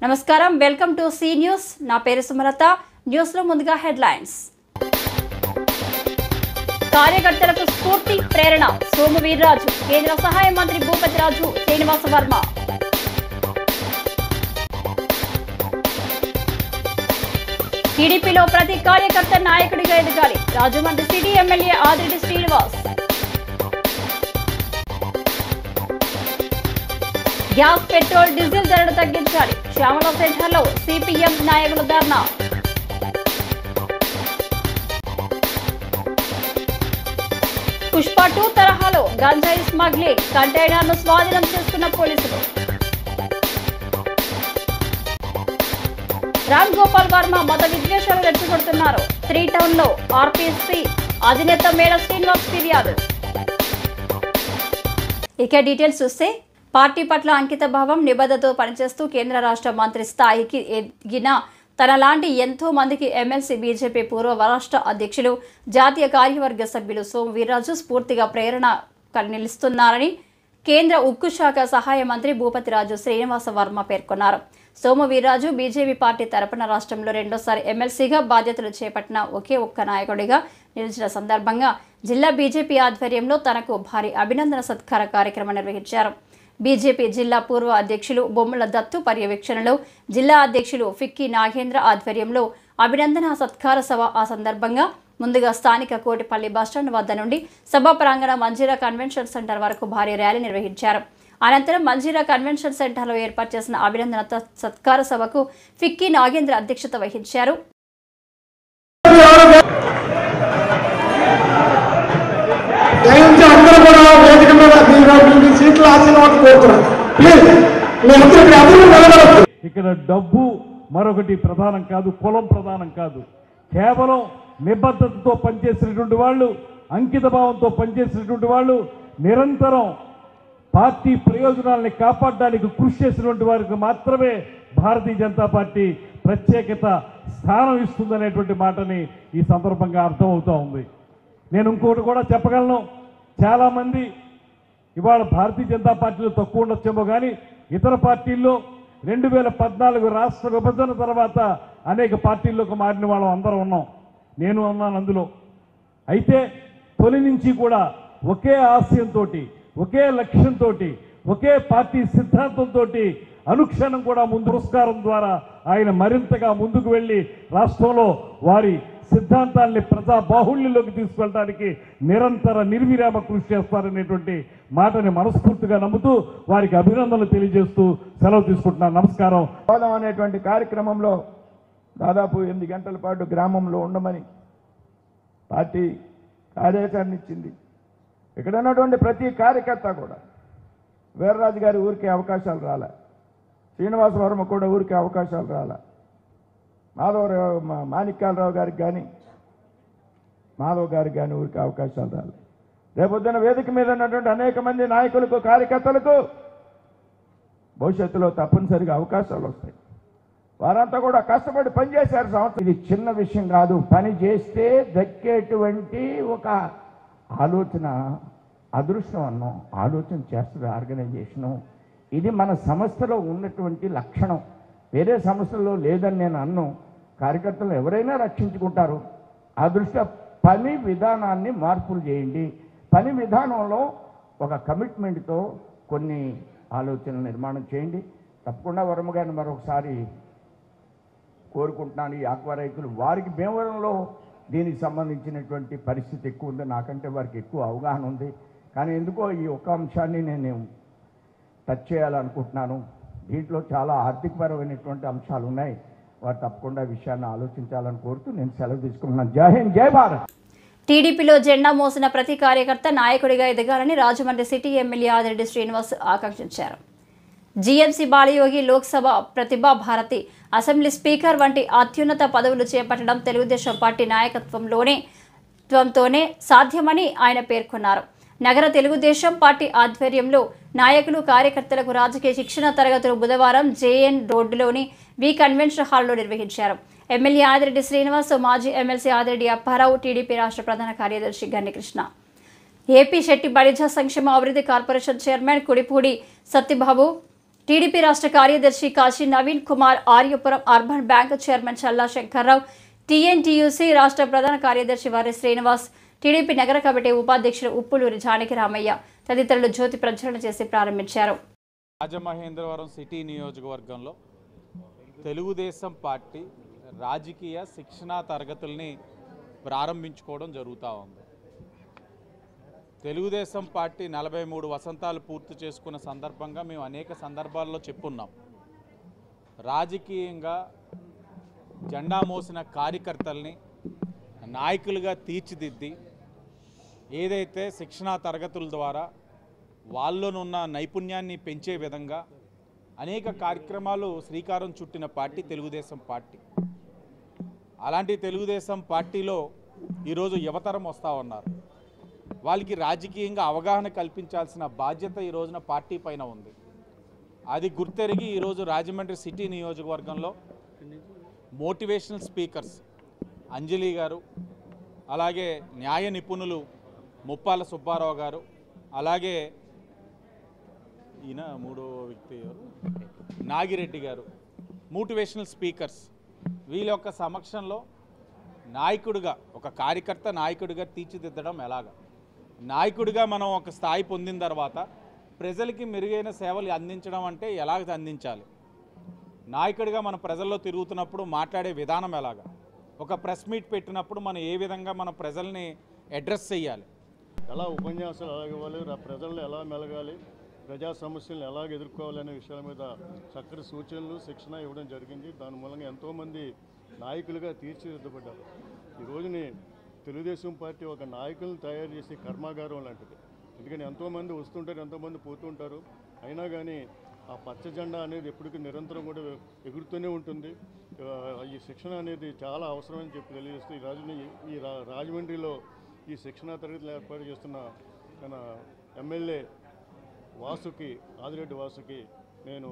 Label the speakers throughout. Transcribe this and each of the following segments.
Speaker 1: నమస్కారం, welcome to C news. నా పేరు సుమలత. న్యూస్ లో ముందుగా హెడ్లైన్స్. కార్యకర్తలకు స్ఫూర్తి ప్రేరణ సోము వీర్రాజు, కేంద్ర సహాయ మంత్రి భూపతి రాజు శ్రీనివాస వర్మ. టీడీపీలో ప్రతి కార్యకర్త నాయకుడిగా ఎదగాలి, Rajahmundry city MLA Adireddy Srinivas. Gas, petrol, diesel ధరలు తగ్గించాలి, శ్యామల సెంటర్లో సిపిఎం నాయకుల ధర్నా. పుష్ప 2 తరహాలో గంజాయి స్మగ్లింగ్, కంటైనర్ను స్వాధీనం చేసుకున్న పోలీసులు. రామ్ గోపాల్ వర్మ మత విద్వేషాలు రెచ్చగొడుతున్నారు, 3 టౌన్లో ఆర్పీసీ అధినేత మేడ శ్రీనివాస్ ఫిర్యాదు. ఇక డీటెయిల్స్ చూస్తే, పార్టీ పట్ల అంకిత భావం, నిబద్ధతతో పనిచేస్తూ కేంద్ర రాష్ట్ర మంత్రి స్థాయికి ఎదిగిన తనలాంటి ఎంతో మందికి ఎమ్మెల్సీ బీజేపీ పూర్వ రాష్ట్ర అధ్యక్షులు, జాతీయ కార్యవర్గ సభ్యులు సోము వీర్రాజు స్ఫూర్తిగా ప్రేరణ నిలుస్తున్నారని కేంద్ర ఉక్కు శాఖ సహాయ మంత్రి భూపతి రాజు శ్రీనివాస వర్మ పేర్కొన్నారు. సోము వీర్రాజు బీజేపీ పార్టీ తరపున రాష్ట్రంలో రెండోసారి ఎమ్మెల్సీగా బాధ్యతలు చేపట్టిన ఒకే ఒక్క నాయకుడిగా నిలిచిన సందర్భంగా జిల్లా బీజేపీ ఆధ్వర్యంలో తనకు భారీ అభినందన సత్కార కార్యక్రమం నిర్వహించారు. బీజేపీ జిల్లా పూర్వ అధ్యక్షులు బొమ్మల దత్తు పర్యవేక్షణలో జిల్లా అధ్యక్షులు ఫిక్కీ నాగేంద్ర ఆధ్వర్యంలో అభినందన సత్కార సభ. ఆ సందర్భంగా ముందుగా స్థానిక కోటిపల్లి బస్టాండ్ వద్ద నుండి సభా ప్రాంగణ మంజీరా కన్వెన్షన్ సెంటర్ వరకు భారీ ర్యాలీ నిర్వహించారు. అనంతరం మంజీరా కన్వెన్షన్ సెంటర్లో ఏర్పాటు చేసిన అభినందన సత్కార సభకు ఫిక్కీ నాగేంద్ర అధ్యక్షత వహించారు.
Speaker 2: ఇక్కడ డబ్బు మరొకటి ప్రధానం కాదు, కులం ప్రధానం కాదు. కేవలం నిబద్ధతతో పనిచేసినటువంటి వాళ్ళు, అంకిత భావంతో పనిచేసినటువంటి వాళ్ళు, నిరంతరం పార్టీ ప్రయోజనాలని కాపాడడానికి కృషి చేసినటువంటి వారికి మాత్రమే భారతీయ జనతా పార్టీ ప్రత్యేకత స్థానం ఇస్తుందనేటువంటి మాటని ఈ సందర్భంగా అర్థమవుతూ ఉంది. నేను ఇంకోటి కూడా చెప్పగలను, చాలామంది ఇవాళ భారతీయ జనతా పార్టీలో తక్కువ ఉండొచ్చేమో కానీ ఇతర పార్టీల్లో 2014 రాష్ట్ర విభజన తర్వాత అనేక పార్టీల్లోకి మారిన వాళ్ళం అందరం ఉన్నాం. నేను ఉన్నాను అందులో. అయితే తొలి నుంచి కూడా ఒకే ఆశయంతో, ఒకే లక్ష్యంతో, ఒకే పార్టీ సిద్ధాంతంతో అనుక్షణం కూడా ముందు పురస్కారం ద్వారా ఆయన మరింతగా ముందుకు వెళ్ళి రాష్ట్రంలో వారి సిద్ధాంతాల్ని ప్రజా బాహుళ్యంలోకి తీసుకెళ్ళడానికి నిరంతర నిర్విరామ కృషి చేస్తారనేటువంటి మాటని మనస్ఫూర్తిగా నమ్ముతూ వారికి అభినందనలు తెలియజేస్తూ సెలవు తీసుకుంటున్నాను. నమస్కారం.
Speaker 3: పోదాం అనేటువంటి కార్యక్రమంలో దాదాపు 8 గంటల పాటు గ్రామంలో ఉండమని పార్టీ కార్యాచరణ ఇచ్చింది. ఇక్కడ ఉన్నటువంటి ప్రతి కార్యకర్త కూడా, వీర్రాజు గారి ఊరికే అవకాశాలు రాలే, శ్రీనివాస వర్మ కూడా ఊరికే అవకాశాలు రాలే, మాణిక్యాలరావు గారికి కానీ మాధవ్ గారికి కానీ ఊరికి అవకాశాలు రాలేదు. రేపొద్దున వేదిక మీద ఉన్నటువంటి అనేక మంది నాయకులకు, కార్యకర్తలకు భవిష్యత్తులో తప్పనిసరిగా అవకాశాలు వస్తాయి. వారంతా కూడా కష్టపడి పనిచేశారు సంవత్సరం. ఇది చిన్న విషయం కాదు. పని చేస్తే దక్కేటువంటి ఒక ఆలోచన, అదృష్టం అన్నాం, ఆలోచన చేస్తుంది ఆర్గనైజేషను. ఇది మన సంస్థలో ఉన్నటువంటి లక్షణం, వేరే సంస్థల్లో లేదని నేను అన్నాను. కార్యకర్తలు ఎవరైనా రక్షించుకుంటారు. ఆ దృష్ట్యా పని విధానాన్ని మార్పులు చేయండి. పని విధానంలో ఒక కమిట్మెంట్తో కొన్ని ఆలోచనలు నిర్మాణం చేయండి. తప్పకుండా వర్మ గారిని మరొకసారి కోరుకుంటున్నాను. ఈ ఆక్వా రైతులు, వారికి భీమవరంలో దీనికి సంబంధించినటువంటి పరిస్థితి ఎక్కువ ఉంది, నాకంటే వారికి ఎక్కువ అవగాహన ఉంది. కానీ ఎందుకో ఈ ఒక్క అంశాన్ని నేను టచ్ చేయాలనుకుంటున్నాను. దీంట్లో చాలా ఆర్థికపరమైనటువంటి అంశాలు ఉన్నాయి. వారు తప్పకుండా విషయాన్ని ఆలోచించాలని కోరుతూ నేను సెలవు తీసుకుంటున్నాను. జై హింద్, జై భారత్.
Speaker 1: టీడీపీలో జెండా మోసిన ప్రతి కార్యకర్త నాయకుడిగా ఎదగాలని రాజమండ్రి సిటీ ఎమ్మెల్యే ఆదిరెడ్డి శ్రీనివాస్ ఆకాంక్షించారు. జీఎంసీ బాలయోగి, లోక్సభ ప్రతిభా భారతి, అసెంబ్లీ స్పీకర్ వంటి అత్యున్నత పదవులు చేపట్టడం తెలుగుదేశం పార్టీ నాయకత్వంతోనే సాధ్యమని ఆయన పేర్కొన్నారు. నగర తెలుగుదేశం పార్టీ ఆధ్వర్యంలో నాయకులు, కార్యకర్తలకు రాజకీయ శిక్షణ తరగతులు బుధవారం జేఎన్ రోడ్డులోని వి కన్వెన్షన్ హాల్లో నిర్వహించారు. ఎమ్మెల్యే ఆదిరెడ్డి శ్రీనివాస్, మాజీ ఎమ్మెల్సీ ఆదిరెడ్డి అప్పారావు, టీడీపీ రాష్ట్ర ప్రధాన కార్యదర్శి గన్నికృష్ణ, ఏపీ శెట్టి బలిజ సంక్షేమ అభివృద్ధి corporation chairman Kudipudi Satyababu, TDP రాష్ట్ర కార్యదర్శి Kashi Naveen Kumar, Aryapuram urban bank chairman Challa Shankar Rao, TNTUC రాష్ట్ర ప్రధాన కార్యదర్శి వర్రి శ్రీనివాస్, టీడీపీ నగర కమిటీ ఉపాధ్యక్షుడు ఉప్పులూరి జానకి రామయ్య తదితరులు జ్యోతి ప్రజ్వలన చేసి ప్రారంభించారు.
Speaker 4: రాజమహేంద్రవరం సిటీ నియోజకవర్గంలో తెలుగుదేశం పార్టీ రాజకీయ శిక్షణా తరగతుల్ని ప్రారంభించుకోవడం జరుగుతూ ఉంది. తెలుగుదేశం పార్టీ 43 వసంతాలు పూర్తి చేసుకున్న సందర్భంగా మేము అనేక సందర్భాల్లో చెప్పున్నాం. రాజకీయంగా జెండా మోసిన కార్యకర్తల్ని నాయకులుగా తీర్చిదిద్ది ఏదైతే శిక్షణా తరగతుల ద్వారా వాళ్ళలోనున్న నైపుణ్యాన్ని పెంచే విధంగా అనేక కార్యక్రమాలు శ్రీకారం చుట్టిన పార్టీ తెలుగుదేశం పార్టీ. అలాంటి తెలుగుదేశం పార్టీలో ఈరోజు యువతరం వస్తూ ఉన్నారు. వాళ్ళకి రాజకీయంగా అవగాహన కల్పించాల్సిన బాధ్యత ఈ రోజున పార్టీ పైన ఉంది. అది గుర్తెరిగి ఈరోజు రాజమండ్రి సిటీ నియోజకవర్గంలో మోటివేషనల్ స్పీకర్స్ అంజలి గారు, అలాగే న్యాయ నిపుణులు ముప్పాల సుబ్బారావు గారు, అలాగే ఈయన మూడో వ్యక్తి నాగిరెడ్డి గారు, మోటివేషనల్ స్పీకర్స్ వీళ్ళ యొక్క సమక్షంలో నాయకుడిగా, ఒక కార్యకర్త నాయకుడిగా తీర్చిదిద్దడం ఎలాగా, నాయకుడిగా మనం ఒక స్థాయి పొందిన తర్వాత ప్రజలకి మెరుగైన సేవలు అందించడం అంటే ఎలాగ అందించాలి, నాయకుడిగా మన ప్రజల్లో తిరుగుతున్నప్పుడు మాట్లాడే విధానం ఎలాగా, ఒక ప్రెస్ మీట్ పెట్టినప్పుడు మనం ఏ విధంగా మన ప్రజల్ని అడ్రస్ చేయాలి,
Speaker 5: ఎలా ఉపన్యాసాలు ఎలా ఇవ్వాలి, ప్రజలను ఎలా మెలగాలి, ప్రజా సమస్యలను ఎలాగ ఎదుర్కోవాలనే విషయాల మీద చక్కటి సూచనలు శిక్షణ ఇవ్వడం జరిగింది. దాని మూలంగా ఎంతోమంది నాయకులుగా తీర్చిదిద్దబడ్డారు. ఈ రోజుని తెలుగుదేశం పార్టీ ఒక నాయకులను తయారు చేసే కర్మాగారం లాంటిది. ఎందుకని ఎంతోమంది వస్తుంటారు, ఎంతోమంది పోతుంటారు, అయినా కానీ ఆ పచ్చ జెండా అనేది ఎప్పటికీ నిరంతరం కూడా ఎగురుతూనే ఉంటుంది. ఈ శిక్షణ అనేది చాలా అవసరమని చెప్పి తెలియజేస్తూ ఈ రాజమండ్రిలో ఈ శిక్షణా తరగతులు ఏర్పాటు చేస్తున్న మన ఎమ్మెల్యే వాసుకి, ఆదిరెడ్డి వాసుకి నేను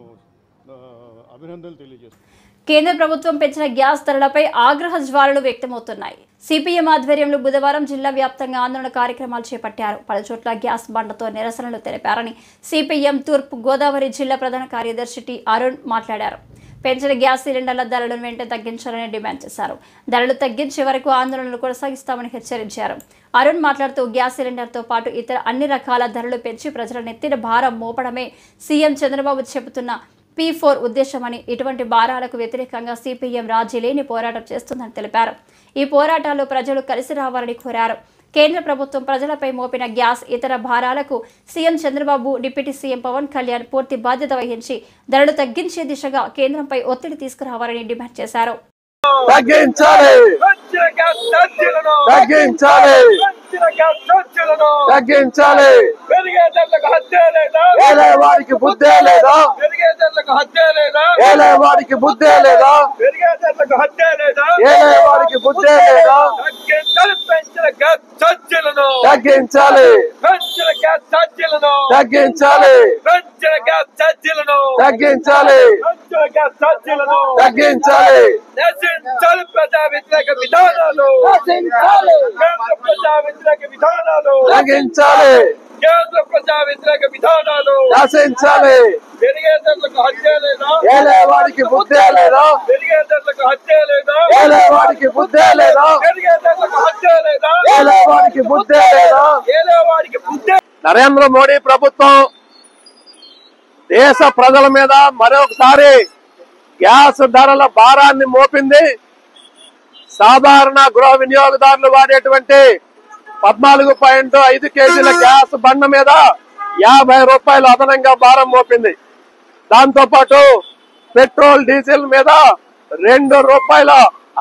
Speaker 5: అభినందనలు తెలియజేస్తున్నాను.
Speaker 1: కేంద్ర ప్రభుత్వం పెంచిన గ్యాస్ ధరలపై ఆగ్రహ జ్వాలలు వ్యక్తమవుతున్నాయి. సిపిఎం ఆధ్వర్యంలో బుధవారం జిల్లా వ్యాప్తంగా ఆందోళన కార్యక్రమాలు చేపట్టారు. పలుచోట్ల గ్యాస్ బండతో నిరసనలు తెలిపారని సిపిఎం తూర్పు గోదావరి జిల్లా ప్రధాన కార్యదర్శి టి అరుణ్ మాట్లాడారు. పెంచిన గ్యాస్ సిలిండర్ల ధరలను వెంటనే తగ్గించాలని డిమాండ్ చేశారు. ధరలు తగ్గించే వరకు ఆందోళనలు కొనసాగిస్తామని హెచ్చరించారు. అరుణ్ మాట్లాడుతూ గ్యాస్ సిలిండర్తో పాటు ఇతర అన్ని రకాల ధరలు పెంచి ప్రజల నెత్తిన భారం మోపడమే సీఎం చంద్రబాబు చెబుతున్న P4 ఉద్దేశమని, ఇటువంటి భారాలకు వ్యతిరేకంగా సిపిఎం రాజీ లేని పోరాటం చేస్తుందని తెలిపారు. ఈ పోరాటాల్లో ప్రజలు కలిసి రావాలని కోరారు. కేంద్ర ప్రభుత్వం ప్రజలపై మోపిన గ్యాస్, ఇతర భారాలకు CM Chandrababu, deputy CM Pawan Kalyan పూర్తి బాధ్యత వహించి ధరలు తగ్గించే దిశగా కేంద్రంపై ఒత్తిడి తీసుకురావాలని డిమాండ్ చేశారు.
Speaker 6: వారికి బుద్ధే లేదా, వారికి బుద్ధే లేదా, వారికి బుద్ధే లేదా, తగ్గించాలి, తగ్గించాలి, తగ్గించాలి, తగ్గించాలి,
Speaker 7: ప్రజా వ్యతిరేక విధానాలు, ప్రజా వ్యతిరేక విధానాలు
Speaker 6: తగ్గించాలి,
Speaker 7: కేంద్ర ప్రజా వ్యతిరేక విధానాలు
Speaker 6: నశించాలి.
Speaker 7: పెరిగేదర్లకు హత్య లేదా,
Speaker 6: వారికి బుద్ధే లేదా,
Speaker 7: పెరిగేదర్లకు హత్య లేదా,
Speaker 6: వారికి బుద్ధే లేదా,
Speaker 7: పెరిగేదర్లకు హత్య లేదా,
Speaker 6: వారికి బుద్ధే లేదా.
Speaker 7: వారికి బుద్ధి.
Speaker 6: నరేంద్ర మోడీ ప్రభుత్వం దేశ ప్రజల మీద మరొకసారి గ్యాస్ ధరల భారాన్ని మోపింది. సాధారణ గృహ వినియోగదారులు వాడేటువంటి 14.5 కేజీల గ్యాస్ బండ మీద 50 రూపాయలు అదనంగా భారం మోపింది. దాంతో పాటు పెట్రోల్, డీజిల్ మీద 2 రూపాయల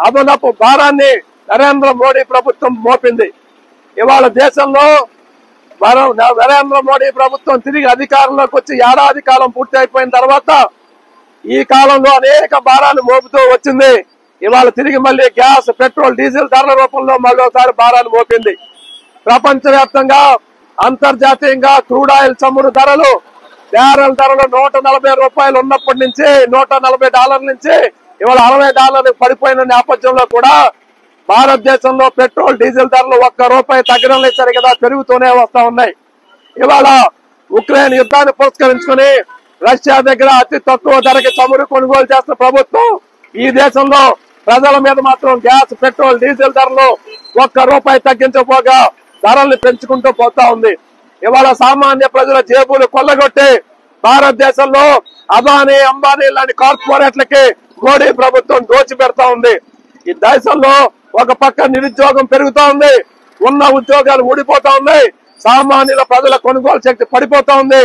Speaker 6: అదనపు భారాన్ని నరేంద్ర మోడీ ప్రభుత్వం మోపింది. ఇవాళ దేశంలో నరేంద్ర మోడీ ప్రభుత్వం తిరిగి అధికారంలోకి వచ్చి ఏడాది కాలం పూర్తి అయిపోయిన తర్వాత ఈ కాలంలో అనేక భారాన్ని మోపుతూ వచ్చింది. ఇవాళ తిరిగి మళ్ళీ గ్యాస్, పెట్రోల్, డీజిల్ ధరల రూపంలో మళ్ళీ ఒకసారి భారాన్ని మోపింది. ప్రపంచవ్యాప్తంగా అంతర్జాతీయంగా క్రూడ్ ఆయిల్ చమురు ధరలు, బ్యారెల్ ధరలు 140 రూపాయలు ఉన్నప్పటి నుంచి $140 నుంచి ఇవాళ $60 పడిపోయిన నేపథ్యంలో కూడా భారతదేశంలో పెట్రోల్, డీజిల్ ధరలు ₹1 తగ్గడం లేదు, సరిగా పెరుగుతూనే వస్తా ఉన్నాయి. ఇవాళ ఉక్రెయిన్ యుద్ధాన్ని పురస్కరించుకుని రష్యా దగ్గర అతి తక్కువ ధరకి చమురు కొనుగోలు చేస్తున్న ప్రభుత్వం ఈ దేశంలో ప్రజల మీద మాత్రం గ్యాస్, పెట్రోల్, డీజిల్ ధరలు ₹1 తగ్గించకపోగా ధరల్ని పెంచుకుంటూ పోతా ఉంది. ఇవాళ సామాన్య ప్రజల జేబులు కొల్లగొట్టి భారతదేశంలో అదానీ, అంబానీ లాంటి కార్పొరేట్లకి మోడీ ప్రభుత్వం దోచిపెడతా ఉంది. ఈ దేశంలో ఒక పక్క నిరుద్యోగం పెరుగుతా ఉంది, ఉన్న ఉద్యోగాలు ఊడిపోతా ఉన్నాయి, సామాన్యుల ప్రజల కొనుగోలు శక్తి పడిపోతా ఉంది.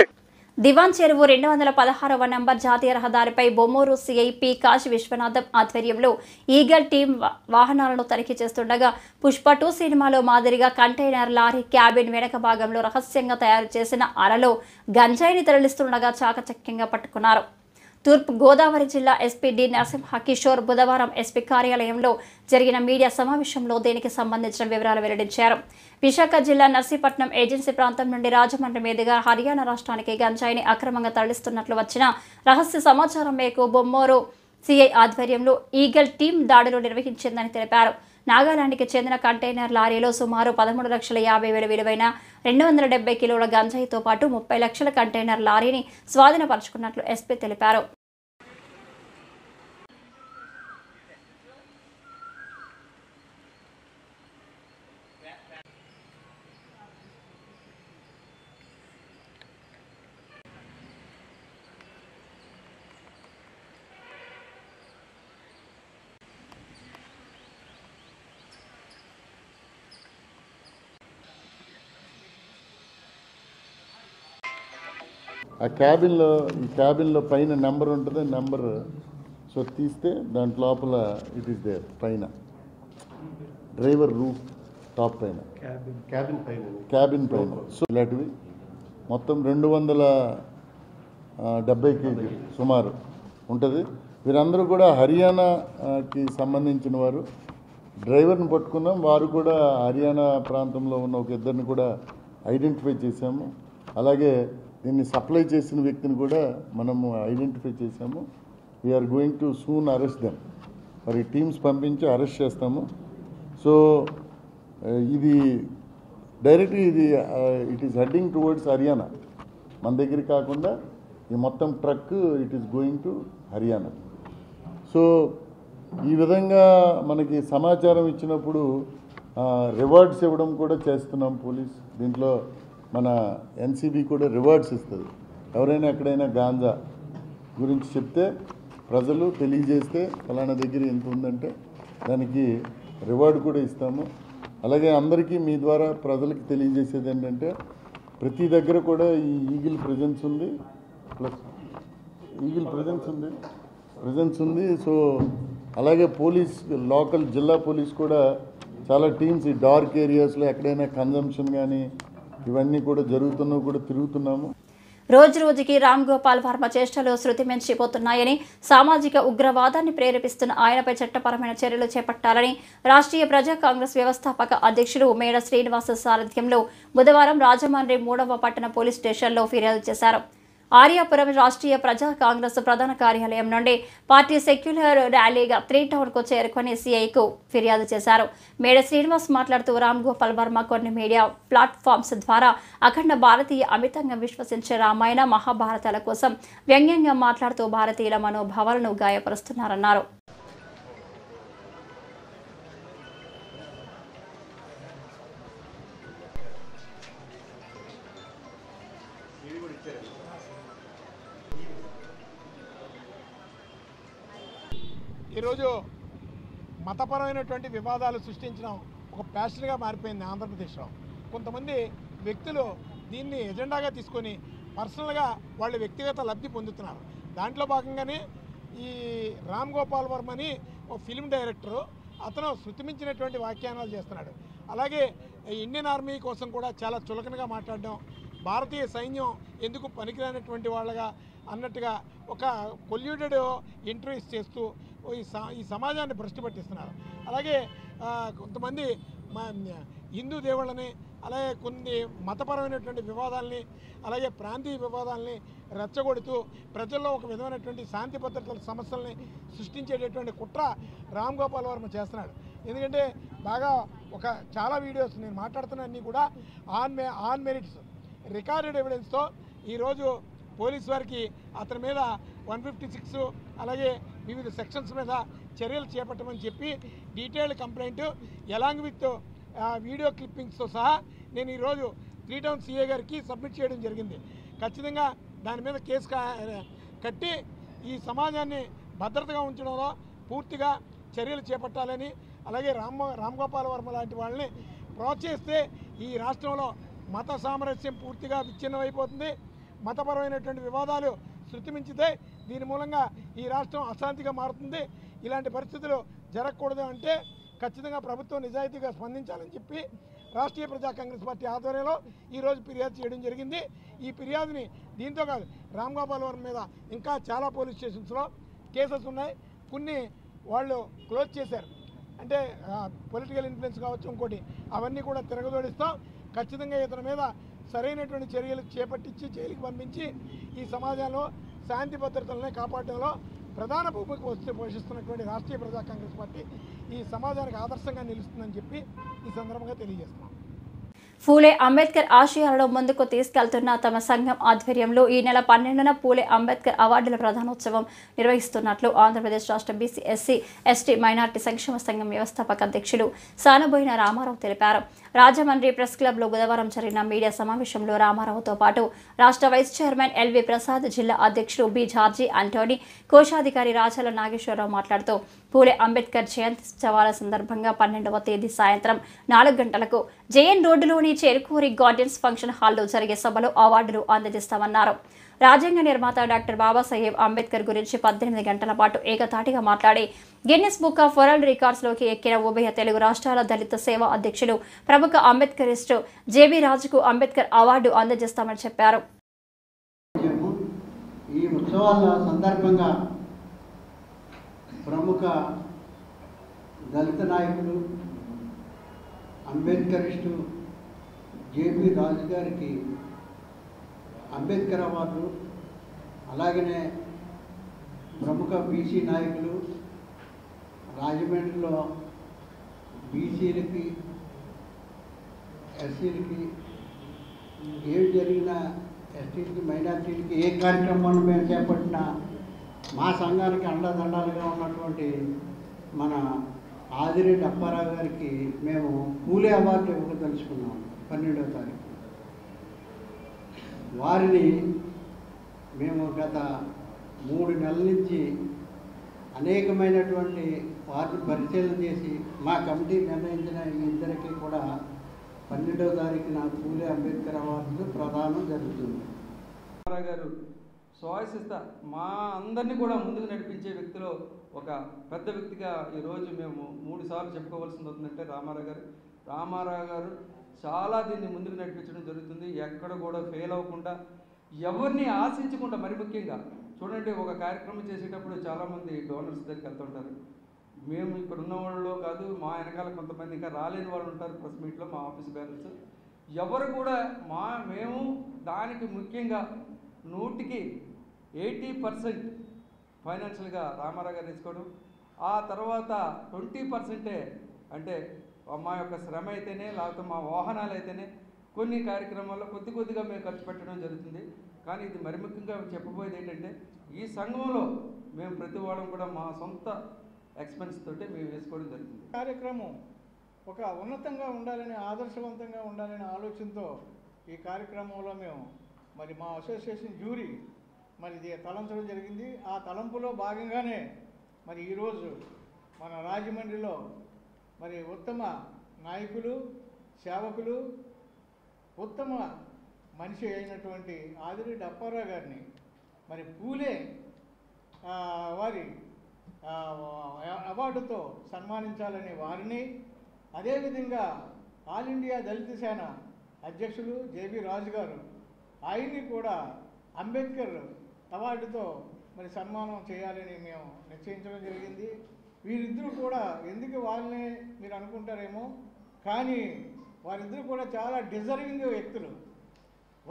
Speaker 1: దివాన్ చెరువు 216వ నంబర్ జాతీయ రహదారిపై బొమ్మూరు సిఐ పి కాశీ విశ్వనాథం ఆధ్వర్యంలో ఈగల్ టీం వాహనాలను తనిఖీ చేస్తుండగా పుష్ప 2 సినిమాలో మాదిరిగా కంటైనర్ లారీ క్యాబిన్ వెనక భాగంలో రహస్యంగా తయారు చేసిన అరలో గంజాయిని తరలిస్తుండగా చాకచక్యంగా పట్టుకున్నారు. తూర్పు గోదావరి జిల్లా ఎస్పీ డి నరసింహ కిషోర్ బుధవారం ఎస్పీ కార్యాలయంలో జరిగిన మీడియా సమావేశంలో దీనికి సంబంధించిన వివరాలు వెల్లడించారు. విశాఖ జిల్లా నర్సీపట్నం ఏజెన్సీ ప్రాంతం నుండి రాజమండ్రి మీదుగా హర్యానా రాష్ట్రానికి గంజాయిని అక్రమంగా తరలిస్తున్నట్లు వచ్చిన రహస్య సమాచారం మేరకు బొమ్మూరు సిఐ ఆధ్వర్యంలో ఈగల్ టీం దాడులు నిర్వహించిందని తెలిపారు. నాగాలాండ్కి చెందిన కంటైనర్ లారీలో సుమారు 13,50,000 విలువైన 270 కిలోల గంజాయితో పాటు 30 లక్షల కంటైనర్ లారీని స్వాధీనపరుచుకున్నట్లు ఎస్పీ తెలిపారు.
Speaker 8: ఆ క్యాబిన్లో పైన నెంబర్ ఉంటుంది, నెంబర్ సో తీస్తే దాంట్లో లోపల ఇట్ ఈస్ దేర్ పైన డ్రైవర్ రూఫ్ టాప్ పైన క్యాబిన్ పైన సో ఇలాంటివి మొత్తం 270 కేజీ సుమారు ఉంటుంది. వీరందరూ కూడా హర్యానాకి సంబంధించిన వారు. డ్రైవర్ని పట్టుకున్నాం, వారు కూడా హర్యానా ప్రాంతంలో ఉన్న ఒక ఇద్దరిని కూడా ఐడెంటిఫై చేశాము. అలాగే దీన్ని సప్లై చేసిన వ్యక్తిని కూడా మనము ఐడెంటిఫై చేశాము. We're going to soon arrest them. మరి టీమ్స్ పంపించి అరెస్ట్ చేస్తాము. సో ఇది డైరెక్ట్గా it is heading towards Haryana. మన దగ్గర కాకుండా ఈ మొత్తం truck it is going to Haryana. So ఈ విధంగా మనకి సమాచారం ఇచ్చినప్పుడు రివార్డ్స్ ఇవ్వడం కూడా చేస్తున్నాం పోలీస్. దీంట్లో మన ఎన్సీబీ కూడా రివార్డ్స్ ఇస్తుంది. ఎవరైనా ఎక్కడైనా గాంజా గురించి చెప్తే ప్రజలు తెలియజేస్తే ఫలానా దగ్గర ఎంత ఉందంటే దానికి రివార్డు కూడా ఇస్తాము. అలాగే అందరికీ మీ ద్వారా ప్రజలకు తెలియజేసేది ఏంటంటే ప్రతి దగ్గర కూడా ఈ ఈగిల్ ప్రెజెన్స్ ఉంది, ప్లస్ ఈగిల్ ప్రెజెన్స్ ఉంది. సో అలాగే పోలీస్, లోకల్ జిల్లా పోలీస్ కూడా చాలా టీమ్స్ ఈ డార్క్ ఏరియాస్లో ఎక్కడైనా కన్జంప్షన్ కానీ ఇవన్నీ కూడా జరుగుతున్నా కూడా తిరుగుతున్నాము.
Speaker 1: రోజు రోజుకి రామ్ గోపాల్ వర్మ చేష్టలు శృతి మించిపోతున్నాయని, సామాజిక ఉగ్రవాదాన్ని ప్రేరేపిస్తున్న ఆయనపై చట్టపరమైన చర్యలు చేపట్టాలని రాష్ట్రీయ ప్రజా కాంగ్రెస్ వ్యవస్థాపక అధ్యక్షులు మేడ శ్రీనివాస సారథ్యంలో బుధవారం రాజమండ్రి 3వ పట్టణ పోలీస్ స్టేషన్లో ఫిర్యాదు చేశారు. ఆర్యాపురం రాష్ట్రీయ ప్రజా కాంగ్రెస్ ప్రధాన కార్యాలయం నుండి పార్టీ సెక్యులర్ ర్యాలీగా 3 టౌన్కు చేరుకొని సీఐకు ఫిర్యాదు చేశారు. మేడ శ్రీనివాస్ మాట్లాడుతూ రామ్ గోపాల్ వర్మ కొన్ని మీడియా ప్లాట్ఫామ్స్ ద్వారా అఖండ భారతీయ అమితంగా విశ్వసించే రామాయణ మహాభారతాల కోసం వ్యంగ్యంగా మాట్లాడుతూ భారతీయుల మనోభావాలను గాయపరుస్తున్నారన్నారు.
Speaker 9: ఈరోజు మతపరమైనటువంటి వివాదాలు సృష్టించడం ఒక ప్యాషన్గా మారిపోయింది ఆంధ్రప్రదేశ్లో. కొంతమంది వ్యక్తులు దీన్ని ఎజెండాగా తీసుకొని పర్సనల్గా వాళ్ళ వ్యక్తిగత లబ్ధి పొందుతున్నారు. దాంట్లో భాగంగానే ఈ రామ్ గోపాల్ వర్మని ఒక ఫిల్మ్ డైరెక్టరు, అతను శృతిమించినటువంటి వ్యాఖ్యానాలు చేస్తున్నాడు. అలాగే ఇండియన్ ఆర్మీ కోసం కూడా చాలా చులకనగా మాట్లాడడం, భారతీయ సైన్యం ఎందుకు పనికిరానటువంటి వాళ్ళగా అన్నట్టుగా ఒక కొల్యూటెడ్ ఇంటర్వ్యూస్ చేస్తూ ఈ సమాజాన్ని భ్రష్టు పట్టిస్తున్నారు. అలాగే కొంతమంది హిందూ దేవుళ్ళని, అలాగే కొన్ని మతపరమైనటువంటి వివాదాలని, అలాగే ప్రాంతీయ వివాదాలని రెచ్చగొడుతూ ప్రజల్లో ఒక విధమైనటువంటి శాంతి భద్రతల సమస్యల్ని సృష్టించేటటువంటి కుట్ర రామ్ గోపాల్ వర్మ చేస్తున్నాడు. ఎందుకంటే బాగా చాలా వీడియోస్ నేను మాట్లాడుతున్న అన్నీ కూడా ఆన్ మెరిట్స్ రికార్డెడ్ ఎవిడెన్స్తో ఈరోజు పోలీస్ వారికి అతని మీద 156 అలాగే వివిధ సెక్షన్స్ మీద చర్యలు చేపట్టమని చెప్పి detailed complaint along with video క్లిప్పింగ్స్తో సహా నేను ఈరోజు 3 టౌన్ సిఏ గారికి సబ్మిట్ చేయడం జరిగింది. ఖచ్చితంగా దాని మీద కేసు కట్టి ఈ సమాజాన్ని భద్రతగా ఉంచడంలో పూర్తిగా చర్యలు చేపట్టాలని, అలాగే రామ్గోపాల్ వర్మ లాంటి వాళ్ళని ప్రోత్సహిస్తే ఈ రాష్ట్రంలో మత సామరస్యం పూర్తిగా విచ్ఛిన్నమైపోతుంది. మతపరమైనటువంటి వివాదాలు శృతిమించితే దీని మూలంగా ఈ రాష్ట్రం అశాంతిగా మారుతుంది. ఇలాంటి పరిస్థితులు జరగకూడదు అంటే ఖచ్చితంగా ప్రభుత్వం నిజాయితీగా స్పందించాలని చెప్పి రాష్ట్రీయ ప్రజా కాంగ్రెస్ పార్టీ ఆధ్వర్యంలో ఈరోజు ఫిర్యాదు చేయడం జరిగింది. ఈ ఫిర్యాదుని దీంతో కాదు, రామ్గోపాల్ వర్మ మీద ఇంకా చాలా పోలీస్ స్టేషన్స్లో కేసెస్ ఉన్నాయి. కొన్ని వాళ్ళు క్లోజ్ చేశారు, అంటే పొలిటికల్ ఇన్ఫ్లుయెన్స్ కావచ్చు, ఇంకోటి అవన్నీ కూడా తిరగదోడిస్తాం. ఖచ్చితంగా ఇతని మీద సరైనటువంటి చర్యలు చేపట్టించి జైలుకి పంపించి ఈ సమాజంలో శాంతి భద్రతలనే కాపాడడంలో ప్రధాన భూమిక పోషిస్తున్నటువంటి రాష్ట్రీయ ప్రజా కాంగ్రెస్ పార్టీ ఈ సమాజానికి ఆదర్శంగా నిలుస్తుందని చెప్పి ఈ సందర్భంగా తెలియజేస్తున్నాం.
Speaker 1: పూలే అంబేద్కర్ ఆశయాలను ముందుకు తీసుకెళ్తున్న తమ సంఘం ఆధ్వర్యంలో ఈ నెల 12న పూలే అంబేద్కర్ అవార్డుల ప్రధానోత్సవం నిర్వహిస్తున్నట్లు ఆంధ్రప్రదేశ్ రాష్ట్ర బీసీ ఎస్సీ ఎస్టీ మైనార్టీ సంక్షేమ సంఘం వ్యవస్థాపక అధ్యక్షులు సానబోయిన రామారావు తెలిపారు. రాజమండ్రి ప్రెస్ క్లబ్లో బుధవారం జరిగిన మీడియా సమావేశంలో రామారావుతో పాటు రాష్ట్ర వైస్ చైర్మన్ ఎల్వి ప్రసాద్, జిల్లా అధ్యక్షులు బి జార్జి ఆంటోనీ, కోశాధికారి రాజాల నాగేశ్వరరావు మాట్లాడుతూ పూలే అంబేద్కర్ జయంతి ఉత్సవాల సందర్భంగా 12వ తేదీ సాయంత్రం 4 గంటలకు జేఎన్ రోడ్డులోని చేరుకూరి గార్డెన్స్ ఫంక్షన్ హాల్లో జరిగే సభలో అవార్డులు అందజేస్తామన్నారు. రాజ్యాంగ నిర్మాత డాక్టర్ బాబాసాహెబ్ అంబేద్కర్ గురించి 18 గంటల పాటు ఏకతాటిగా మాట్లాడి గిన్నిస్ బుక్ ఆఫ్ వరల్డ్ రికార్డ్స్లోకి ఎక్కిన ఉభయ తెలుగు రాష్ట్రాల దళిత సేవా అధ్యక్షులు ప్రముఖ అంబేద్కరిస్టు జేబీ రాజుకు అంబేద్కర్ అవార్డు అందజేస్తామని చెప్పారు.
Speaker 10: ఈ ఉత్సవాల సందర్భంగా ప్రముఖ దళిత నాయకులు అంబేద్కరిస్టు జేబీ రాజు గారికి అంబేద్కర్ అవార్డు, అలాగనే ప్రముఖ బీసీ నాయకులు రాజమండ్రిలో బీసీలకి ఎస్సీలకి ఏం జరిగినా ఎస్టీలకి మైనార్టీలకి ఏ కార్యక్రమాన్ని మేము చేపట్టినా మా సంఘానికి అండదండాలుగా ఉన్నటువంటి మన ఆదిరెడ్డి అప్పారావు గారికి మేము పూలే అవార్డు ఇవ్వదలుచుకున్నాం 12వ తారీఖు. వారిని మేము గత 3 నెలల నుంచి అనేకమైనటువంటి వారిని పరిశీలన చేసి మా కమిటీ నిర్ణయించిన ఈ ఇద్దరికి కూడా 12వ తారీఖున పూలే అంబేద్కర్ అవార్డులు ప్రదానం జరుగుతుంది.
Speaker 11: గారు స్వాయసిస్తా మా అందరినీ కూడా ముందుకు నడిపించే వ్యక్తిలో ఒక పెద్ద వ్యక్తిగా ఈరోజు మేము 3 సార్లు చెప్పుకోవాల్సింది అవుతుందంటే రామారావు గారు చాలా దీన్ని ముందుకు నడిపించడం జరుగుతుంది. ఎక్కడ కూడా ఫెయిల్ అవ్వకుండా, ఎవరిని ఆశించకుండా, మరి ముఖ్యంగా చూడండి, ఒక కార్యక్రమం చేసేటప్పుడు చాలామంది డోనర్స్ దగ్గరికి వెళ్తుంటారు. మేము ఇక్కడ ఉన్న వాళ్ళు కాదు, మా వెనకాల కొంతమంది ఇంకా రాలేని వాళ్ళు ఉంటారు ప్రెస్ మీట్లో, మా ఆఫీస్ బ్యాలెన్స్ ఎవరు కూడా మేము దానికి ముఖ్యంగా 100కి 80% ఫైనాన్షియల్గా రామారావు గారు తీసుకోవడం, ఆ తర్వాత 20% అంటే మా యొక్క శ్రమ అయితేనే, లేకపోతే మా వాహనాలు అయితేనే కొన్ని కార్యక్రమాల్లో కొద్దిగా మేము ఖర్చు పెట్టడం జరుగుతుంది. కానీ ఇది మరి ముఖ్యంగా చెప్పబోయేది ఏంటంటే, ఈ సంఘంలో మేము ప్రతి వాళ్ళం కూడా మా సొంత ఎక్స్పెన్స్ తోటి మేము వేసుకోవడం జరుగుతుంది.
Speaker 12: కార్యక్రమం ఒక ఉన్నతంగా ఉండాలని, ఆదర్శవంతంగా ఉండాలనే ఆలోచనతో ఈ కార్యక్రమంలో మేము మరి మా అసోసియేషన్ జ్యూరీ మరి ఇది తలంచడం జరిగింది. ఆ తలంపులో భాగంగానే మరి ఈరోజు మన రాజమండ్రిలో మరి ఉత్తమ నాయకులు, సేవకులు, ఉత్తమ మనిషి అయినటువంటి ఆదిరెడ్డి అప్పారావు గారిని మరి పూలే వారి అవార్డుతో సన్మానించాలని వారిని, అదేవిధంగా ఆల్ ఇండియా దళిత సేన అధ్యక్షులు జేబీ రాజు గారు ఆయన్ని కూడా అంబేద్కర్ అవార్డుతో మరి సన్మానం చేయాలని మేము నిశ్చయించడం జరిగింది. వీరిద్దరూ కూడా ఎందుకు వాళ్ళని మీరు అనుకుంటారేమో, కానీ వారిద్దరూ కూడా చాలా డిజర్వింగ్ వ్యక్తులు.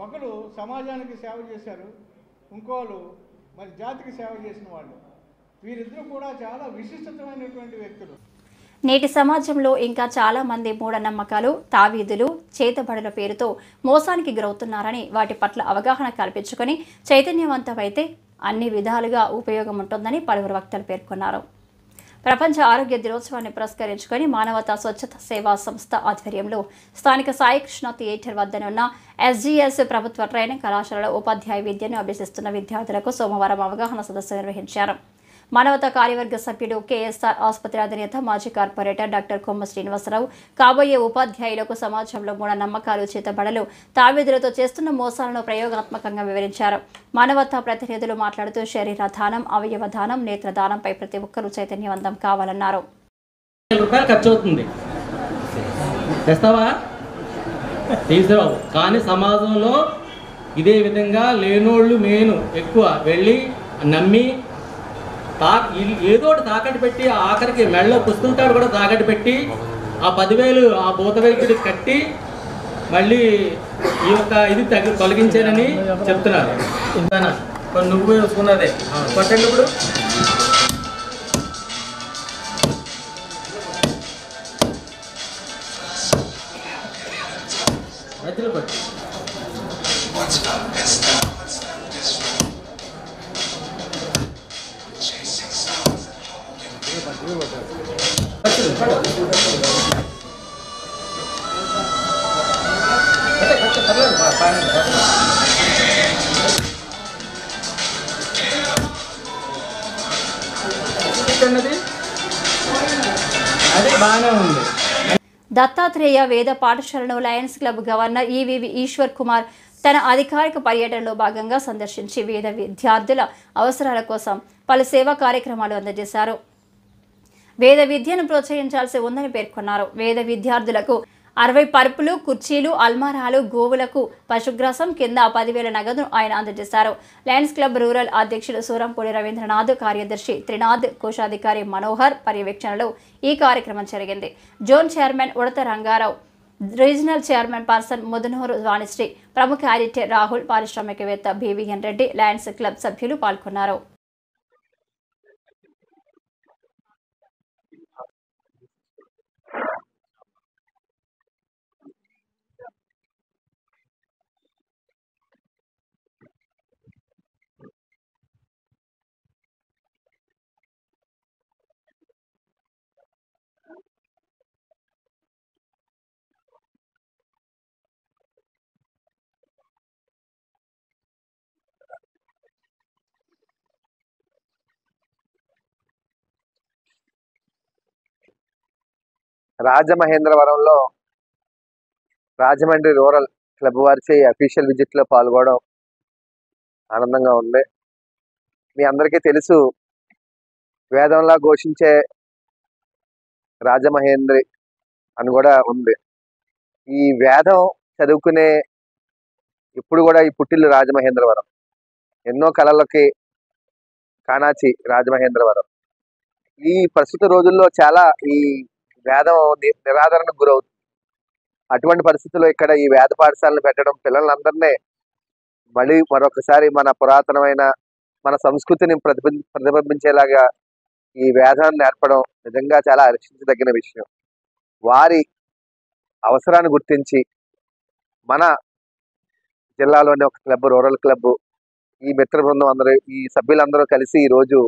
Speaker 12: ఒకరు సమాజానికి సేవ చేశారు, ఇంకోళ్ళు మరి జాతికి సేవ చేసిన వాళ్ళు. వీరిద్దరూ కూడా చాలా విశిష్టమైనటువంటి వ్యక్తులు.
Speaker 1: నేటి సమాజంలో ఇంకా చాలా మంది మూఢనమ్మకాలు, తావీదులు, చేతబడుల పేరుతో మోసానికి గురవుతున్నారని వాటి పట్ల అవగాహన కల్పించుకొని చైతన్యవంతమైతే అన్ని విధాలుగా ఉపయోగం ఉంటుందని పలువురు వక్తలు పేర్కొన్నారు. ప్రపంచ ఆరోగ్య దినోత్సవాన్ని పురస్కరించుకొని మానవతా స్వచ్ఛత సేవా సంస్థ ఆధ్వర్యంలో స్థానిక సాయికృష్ణ థియేటర్ వద్దనున్న SGS ప్రభుత్వ ట్రైనింగ్ కళాశాలలో ఉపాధ్యాయ విద్యను అభ్యసిస్తున్న విద్యార్థులకు సోమవారం అవగాహన సదస్సు నిర్వహించారు. మానవతా కార్యవర్గ సభ్యుడు KSR ఆసుపత్రి అధినేత మాజీ కార్పొరేటర్ డాక్టర్ కొమ్మ శ్రీనివాసరావు కాబోయే ఉపాధ్యాయులకు సమాజంలో మూఢనమ్మకాలు, చేతబడులు, తావీదులతో చేస్తున్న మోసాలను ప్రయోగాత్మకంగా వివరించారు. మానవతా ప్రతినిధులు మాట్లాడుతూ శరీర దానం, అవయవ దానం, నేత్ర దానంపై ప్రతి ఒక్కరూ చైతన్యవంతం కావాలన్నారు.
Speaker 13: కానీ సమాజంలో ఇదే విధంగా లేనోళ్ళు మేను ఎక్కువ వెళ్ళి నమ్మి ఏదో తాకట్టు పెట్టి ఆఖరికి మెళ్ళ పుస్తకాలు కూడా తాకట్టు పెట్టి ఆ 10,000 ఆ భూత వైద్యుడికి కట్టి మళ్ళీ ఈ యొక్క ఇది తొలగించారని చెప్తున్నారు. కొన్ని నువ్వు వేసుకున్నదే కొట్టండి. ఇప్పుడు మధ్యలో కొట్టి అదే బాగానే ఉంది.
Speaker 1: దత్తాత్రేయ వేద పాఠశాలను lions club governor EVV Eshwar Kumar తన అధికారిక పర్యటనలో భాగంగా సందర్శించి వేద విద్యార్థుల అవసరాల కోసం పలు సేవా కార్యక్రమాలు అందజేశారు. వేద విద్యను ప్రోత్సహించాల్సి ఉందని పేర్కొన్నారు. వేద విద్యార్థులకు 60 పరుపులు, కుర్చీలు, అల్మారాలు, గోవులకు పశుగ్రాసం కింద 10,000 నగదును ఆయన అందజేశారు. లయన్స్ క్లబ్ రూరల్ అధ్యక్షులు సూరంపూడి రవీంద్రనాథ్, కార్యదర్శి త్రినాథ్, కోశాధికారి మనోహర్ పర్యవేక్షణలో ఈ కార్యక్రమం జరిగింది. Zone chairman Udatha Rangarao, regional chairman person Mudanuru Vanisri, ప్రముఖ ఎడిటర్ రాహుల్, పారిశ్రామికవేత్త BVN రెడ్డి, లయన్స్ క్లబ్ సభ్యులు పాల్గొన్నారు.
Speaker 6: రాజమహేంద్రవరంలో రాజమండ్రి రూరల్ క్లబ్ వారిచే అఫీషియల్ విజిట్లో పాల్గొనడం ఆనందంగా ఉంది. మీ అందరికీ తెలుసు, వేదంలా ఘోషించే రాజమహేంద్రి అని కూడా ఉంది. ఈ వేదం చదువుకునే ఇప్పుడు కూడా ఈ పుట్టిల్లు రాజమహేంద్రవరం. ఎన్నో కళలకి కాణాచి రాజమహేంద్రవరం. ఈ ప్రస్తుత రోజుల్లో చాలా ఈ వేదం నిరాదరణకు గురవుతుంది. అటువంటి పరిస్థితుల్లో ఇక్కడ ఈ వేద పాఠశాలను పెట్టడం, పిల్లలందరినీ మళ్ళీ మరొకసారి మన పురాతనమైన మన సంస్కృతిని ప్రతిబింబించేలాగా ఈ వేదాన్ని నేర్పడం నిజంగా చాలా హర్షించదగిన విషయం. వారి అవసరాన్ని గుర్తించి మన జిల్లాలోని ఒక క్లబ్, రూరల్ క్లబ్, ఈ మిత్ర బృందం అందరూ, ఈ సభ్యులందరూ కలిసి ఈరోజు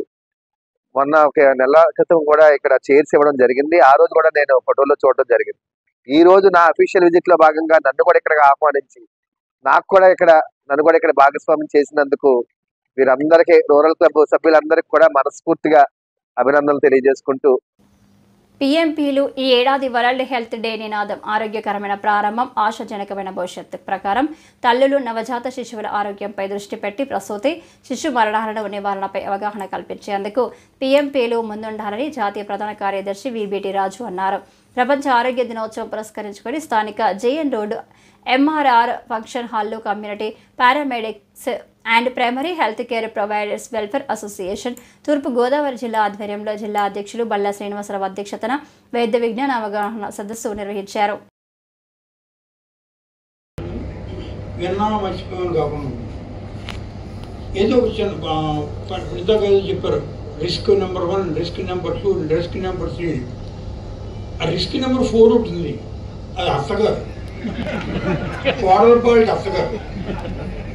Speaker 6: మొన్న ఒక నెల క్రితం కూడా ఇక్కడ చైర్స్ ఇవ్వడం జరిగింది. ఆ రోజు కూడా నేను ఫోటోలో చూడడం జరిగింది. ఈ రోజు నా అఫీషియల్ విజిట్ లో భాగంగా నన్ను కూడా ఇక్కడ ఆహ్వానించి నన్ను కూడా ఇక్కడ భాగస్వామ్యం చేసినందుకు వీరందరికీ, రూరల్ క్లబ్ సభ్యులందరికీ కూడా మనస్ఫూర్తిగా అభినందనలు తెలియజేసుకుంటూ,
Speaker 1: PMPలు ఈ ఏడాది వరల్డ్ హెల్త్ డే నినాదం ఆరోగ్యకరమైన ప్రారంభం, ఆశాజనకమైన భవిష్యత్తు ప్రకారం తల్లులు, నవజాత శిశువుల ఆరోగ్యంపై దృష్టి పెట్టి ప్రసూతి, శిశు మరణాలను నివారణపై అవగాహన కల్పించేందుకు PMPలు ముందుండాలని జాతీయ ప్రధాన కార్యదర్శి VBT రాజు అన్నారు. ప్రపంచ ఆరోగ్య దినోత్సవం పురస్కరించుకొని స్థానిక JN రోడ్ MRR ఫంక్షన్ హాల్లో community paramedics and primary health care providers welfare association తూర్పు గోదావరి జిల్లా ఆధ్వర్యంలో జిల్లా అధ్యక్షులు బల్లా శ్రీనివాసరావు అధ్యక్షతన వైద్య విజ్ఞాన అవగాహన సదస్సు నిర్వహించారు.
Speaker 14: చెప్పారు risk number 1, risk number 2, risk number 3. ఆ రిస్క్ నెంబర్ 4 ఉంటుంది, అది అత్తగారు, కోడలపాటి అత్తగారు.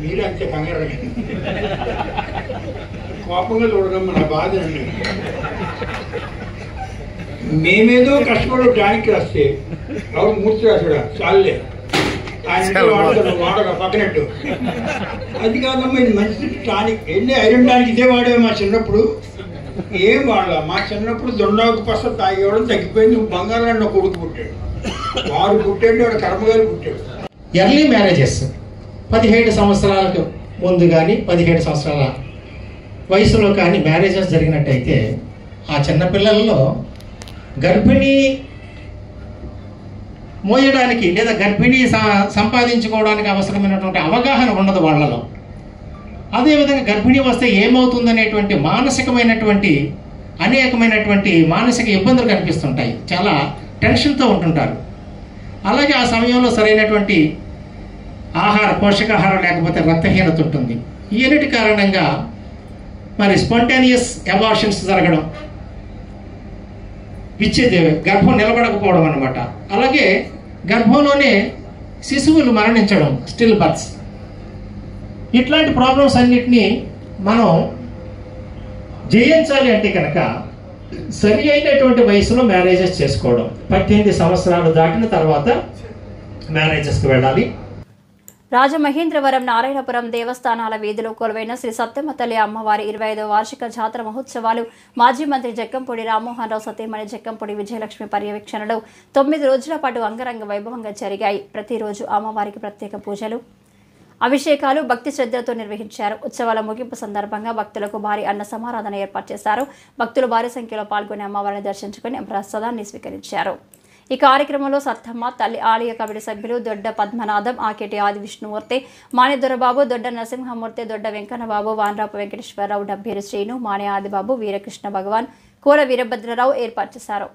Speaker 14: మీరే అంతే కంగారు, కోపంగా చూడగమ్మ నా బాధ అండి. మేమేదో కష్టపడి టానిక్ రాస్తే ఎవరు మూర్తి రాసాడా చాలే, ఆయన వాడగా పక్కనట్టు. అది కాదమ్మా, ఇది మంచి టానిక్. ఎన్ని ఐరన్ టానిక్ ఇదే వాడే మా చిన్నప్పుడు. ఏం వాడలా. మా చిన్నప్పుడు దొండాకు పస తాగేవాడు తగ్గిపోయింది. బంగాళాన్ని కొడుకు పుట్టాడు, వాడు పుట్టాడు, వాడు కర్మగారు పుట్టాడు.
Speaker 15: ఎర్లీ మ్యారేజెస్ 17 సంవత్సరాలకు ముందు కానీ 17 సంవత్సరాల వయసులో కానీ మ్యారేజెస్ జరిగినట్టయితే ఆ చిన్నపిల్లల్లో గర్భిణీ మోయడానికి లేదా గర్భిణీ సంపాదించుకోవడానికి అవసరమైనటువంటి అవగాహన ఉండదు వాళ్ళలో. అదేవిధంగా గర్భిణీ వస్తే ఏమవుతుందనేటువంటి మానసికమైనటువంటి అనేకమైనటువంటి మానసిక ఇబ్బందులు కనిపిస్తుంటాయి. చాలా టెన్షన్తో ఉంటుంటారు. అలాగే ఆ సమయంలో సరైనటువంటి పోషకాహారం లేకపోతే రక్తహీనత ఉంటుంది. ఈ అన్నిటి కారణంగా మరి స్పాంటేనియస్ అబార్షన్స్ జరగడం, విచ్ఛేదం, గర్భం నిలబడకపోవడం అన్నమాట. అలాగే గర్భంలోనే శిశువులు మరణించడం, స్టిల్ బర్త్స్. ఇట్లాంటి ప్రాబ్లమ్స్ అన్నిటినీ మనం జయించాలి అంటే కనుక సరి అయినటువంటి వయసులో మ్యారేజెస్ చేసుకోవడం. 18 సంవత్సరాలు దాటిన తర్వాత మ్యారేజెస్కి వెళ్ళాలి.
Speaker 1: రాజమహేంద్రవరం నారాయణపురం దేవస్థానాల వీధిలో కొలువైన శ్రీ సత్యమ్మ తల్లి అమ్మవారి 25వ వార్షిక జాతర మహోత్సవాలు మాజీ మంత్రి జక్కంపూడి రామ్మోహన్ రావు సతీమణి జక్కంపూడి విజయలక్ష్మి పర్యవేక్షణలో 9 రోజుల పాటు అంగరంగ వైభవంగా జరిగాయి. ప్రతిరోజు అమ్మవారికి ప్రత్యేక పూజలు, అభిషేకాలు భక్తి శ్రద్ధలతో నిర్వహించారు. ఉత్సవాల ముగింపు సందర్భంగా భక్తులకు భారీ అన్న సమారాధన ఏర్పాటు చేశారు. భక్తులు భారీ సంఖ్యలో పాల్గొని అమ్మవారిని దర్శించుకుని ప్రసాదాన్ని స్వీకరించారు. ఈ కార్యక్రమంలో సత్తమ్మ తల్లి ఆలయ కమిటీ సభ్యులు దొడ్డ పద్మనాథం, ఆకేటి ఆది విష్ణుమూర్తి, మాణిదొరబాబు, దొడ్డ నరసింహమూర్తి, దొడ్డ వెంకన్నబాబు, వానరాపు వెంకటేశ్వరరావు, డబ్బేరు శ్రీను, మాణి ఆదిబాబు, వీరకృష్ణ భగవాన్, కోల వీరభద్రరావు ఏర్పాటు చేశారు.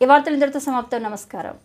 Speaker 1: ఈ వార్తలు ఇంతటితో సమాప్తం. నమస్కారం.